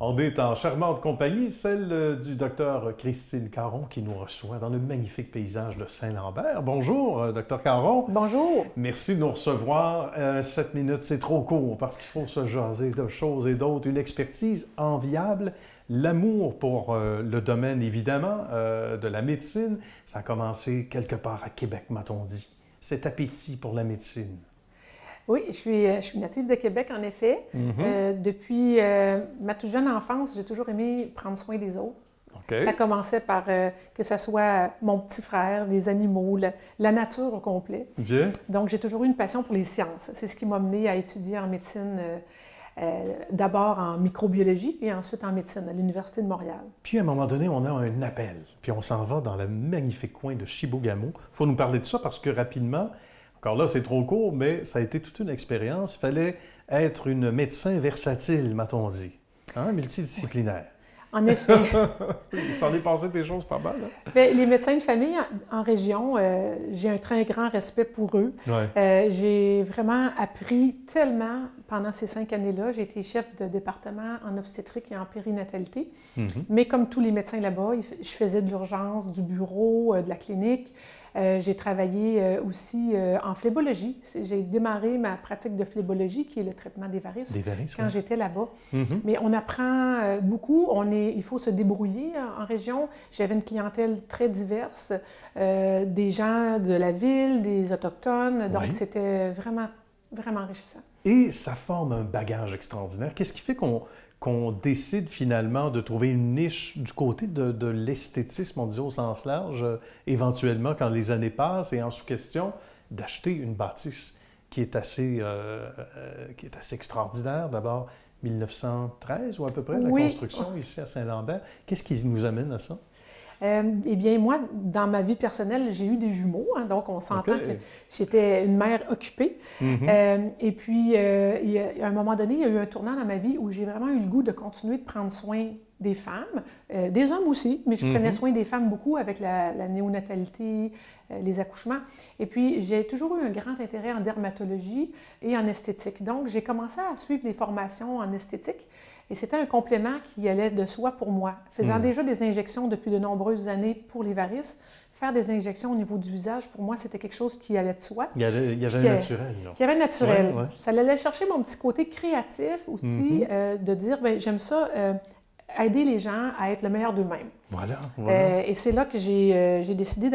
On est en charmante compagnie, celle du docteur Christine Caron qui nous reçoit dans le magnifique paysage de Saint-Lambert. Bonjour, docteur Caron. Bonjour. Merci de nous recevoir. 7 minutes, c'est trop court parce qu'il faut se jaser de choses et d'autres. Une expertise enviable, l'amour pour le domaine, évidemment, de la médecine. Ça a commencé quelque part à Québec, m'a-t-on dit. Cet appétit pour la médecine. Oui, je suis native de Québec, en effet. Depuis ma toute jeune enfance, j'ai toujours aimé prendre soin des autres. Okay. Ça commençait par que ce soit mon petit frère, les animaux, la nature au complet. Bien. Donc, j'ai toujours eu une passion pour les sciences. C'est ce qui m'a mené à étudier en médecine, d'abord en microbiologie et ensuite en médecine à l'Université de Montréal. Puis, à un moment donné, on a un appel. Puis, on s'en va dans le magnifique coin de Chibougamau. Il faut nous parler de ça parce que rapidement, encore là, c'est trop court, mais ça a été toute une expérience. Il fallait être une médecin versatile, m'a-t-on dit. Hein? Multidisciplinaire. En effet. Il s'en est passé des choses pas mal. Hein? Bien, les médecins de famille en région, j'ai un très grand respect pour eux. Ouais. J'ai vraiment appris tellement pendant ces 5 années-là. J'ai été chef de département en obstétrique et en périnatalité. Mais comme tous les médecins là-bas, je faisais de l'urgence, du bureau, de la clinique. J'ai travaillé aussi en phlébologie. J'ai démarré ma pratique de phlébologie, qui est le traitement des varices, quand j'étais là-bas. Mais on apprend beaucoup. Il faut se débrouiller en région. J'avais une clientèle très diverse, des gens de la ville, des Autochtones. Donc, c'était vraiment, vraiment enrichissant. Et ça forme un bagage extraordinaire. Qu'est-ce qui fait qu'on décide finalement de trouver une niche du côté de l'esthétisme, on dit au sens large, éventuellement quand les années passent et en sous-question, d'acheter une bâtisse qui est assez extraordinaire. D'abord, 1913 ou à peu près, la construction ici à Saint-Lambert. Qu'est-ce qui nous amène à ça? Eh bien, moi, dans ma vie personnelle, j'ai eu des jumeaux, hein, donc on s'entend que j'étais une mère occupée. Et puis, à un moment donné, il y a eu un tournant dans ma vie où j'ai vraiment eu le goût de continuer de prendre soin des femmes, des hommes aussi, mais je prenais soin des femmes beaucoup avec la néonatalité, les accouchements. Et puis, j'ai toujours eu un grand intérêt en dermatologie et en esthétique. Donc, j'ai commencé à suivre des formations en esthétique. Et c'était un complément qui allait de soi pour moi. Faisant déjà des injections depuis de nombreuses années pour les varices, faire des injections au niveau du visage, pour moi, c'était quelque chose qui allait de soi. Il y avait le naturel. Il y avait le naturel. Ouais. Ça allait chercher mon petit côté créatif aussi, de dire, bien, j'aime ça, aider les gens à être le meilleur d'eux-mêmes. Voilà. Et c'est là que j'ai décidé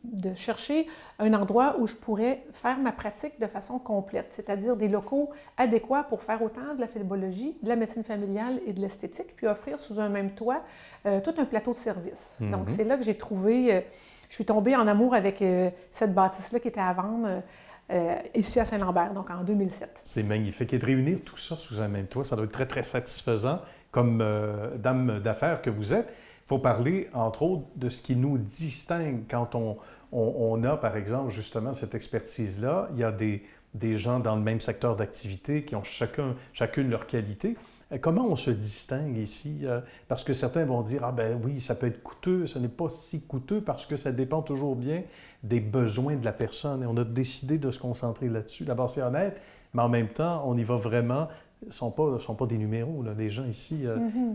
de chercher un endroit où je pourrais faire ma pratique de façon complète, c'est-à-dire des locaux adéquats pour faire autant de la phlébologie, de la médecine familiale et de l'esthétique, puis offrir sous un même toit tout un plateau de services. Donc, c'est là que j'ai trouvé, je suis tombée en amour avec cette bâtisse-là qui était à vendre ici à Saint-Lambert, donc en 2007. C'est magnifique. Et de réunir tout ça sous un même toit, ça doit être très, très satisfaisant comme dame d'affaires que vous êtes. Il faut parler, entre autres, de ce qui nous distingue quand on a, par exemple, justement, cette expertise-là. Il y a des gens dans le même secteur d'activité qui ont chacune leur qualité. Comment on se distingue ici? Parce que certains vont dire, ah ben oui, ça peut être coûteux, ce n'est pas si coûteux parce que ça dépend toujours bien des besoins de la personne. Et on a décidé de se concentrer là-dessus. D'abord, c'est honnête, mais en même temps, on y va vraiment. Ce ne sont pas des numéros, là. Les gens ici,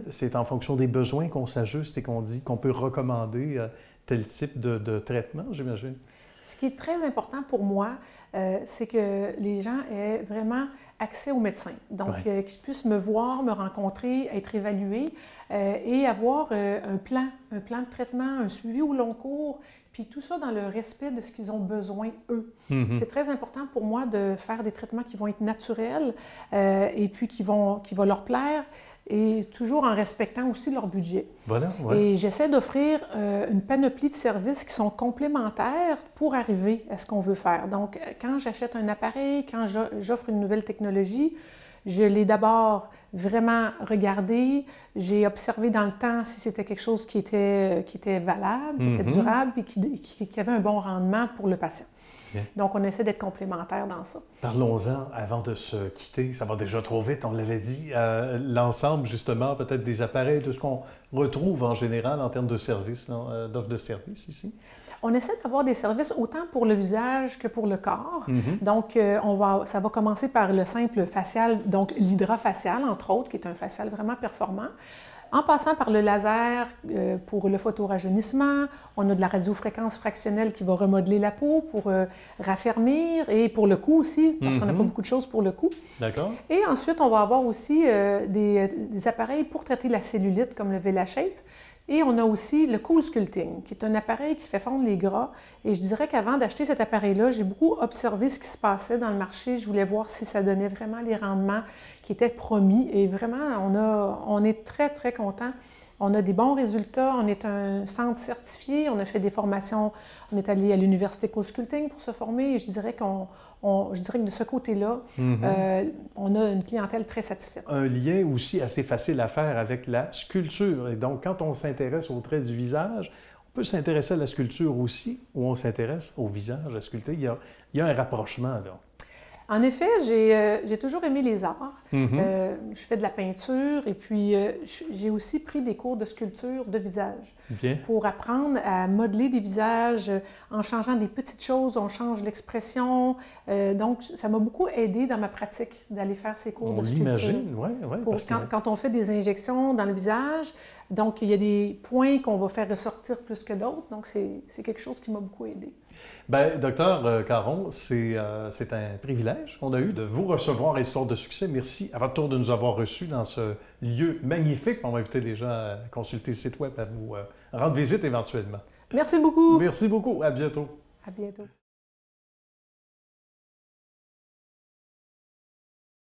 c'est en fonction des besoins qu'on s'ajuste et qu'on dit qu'on peut recommander tel type de traitement, j'imagine. Ce qui est très important pour moi, c'est que les gens aient vraiment accès aux médecins. Donc, qu'ils puissent me voir, me rencontrer, être évalués et avoir un plan de traitement, un suivi au long cours, puis tout ça dans le respect de ce qu'ils ont besoin, eux. C'est très important pour moi de faire des traitements qui vont être naturels et puis qui vont leur plaire, et toujours en respectant aussi leur budget. Et j'essaie d'offrir une panoplie de services qui sont complémentaires pour arriver à ce qu'on veut faire. Donc, quand j'achète un appareil, quand j'offre une nouvelle technologie, je l'ai d'abord vraiment regardé, j'ai observé dans le temps si c'était quelque chose qui était valable, qui était durable et qui avait un bon rendement pour le patient. Donc, on essaie d'être complémentaires dans ça. Parlons-en avant de se quitter. Ça va déjà trop vite, on l'avait dit. L'ensemble, justement, peut-être des appareils, de ce qu'on retrouve en général en termes de services, d'offres de services ici. On essaie d'avoir des services autant pour le visage que pour le corps. Donc, ça va commencer par le simple facial, donc l'hydrafacial, entre autres, qui est un facial vraiment performant. En passant par le laser pour le photorajeunissement, on a de la radiofréquence fractionnelle qui va remodeler la peau pour raffermir et pour le cou aussi, parce qu'on n'a pas beaucoup de choses pour le cou. D'accord. Et ensuite, on va avoir aussi des appareils pour traiter la cellulite comme le VelaShape. Et on a aussi le Cool Sculpting, qui est un appareil qui fait fondre les gras. Et je dirais qu'avant d'acheter cet appareil-là, j'ai beaucoup observé ce qui se passait dans le marché. Je voulais voir si ça donnait vraiment les rendements qui étaient promis. Et vraiment, on est très, très contents. On a des bons résultats. On est un centre certifié. On a fait des formations. On est allé à l'Université Cool Sculpting pour se former. Et je dirais que de ce côté-là, on a une clientèle très satisfaite. Un lien aussi assez facile à faire avec la sculpture. Et donc, quand on s'intéresse aux traits du visage, on peut s'intéresser à la sculpture aussi, ou on s'intéresse au visage à sculpter. Il y a un rapprochement, là. En effet, j'ai toujours aimé les arts. Je fais de la peinture et puis j'ai aussi pris des cours de sculpture de visage pour apprendre à modeler des visages. En changeant des petites choses, on change l'expression. Donc, ça m'a beaucoup aidé dans ma pratique d'aller faire ces cours de sculpture. On l'imagine, oui. Quand on fait des injections dans le visage, donc il y a des points qu'on va faire ressortir plus que d'autres. Donc, c'est quelque chose qui m'a beaucoup aidé. Bien, docteur Caron, c'est un privilège qu'on a eu de vous recevoir à Histoire de succès. Merci à votre tour de nous avoir reçus dans ce lieu magnifique. On va inviter les gens à consulter le site web, à nous rendre visite éventuellement. Merci beaucoup. Merci beaucoup. À bientôt. À bientôt.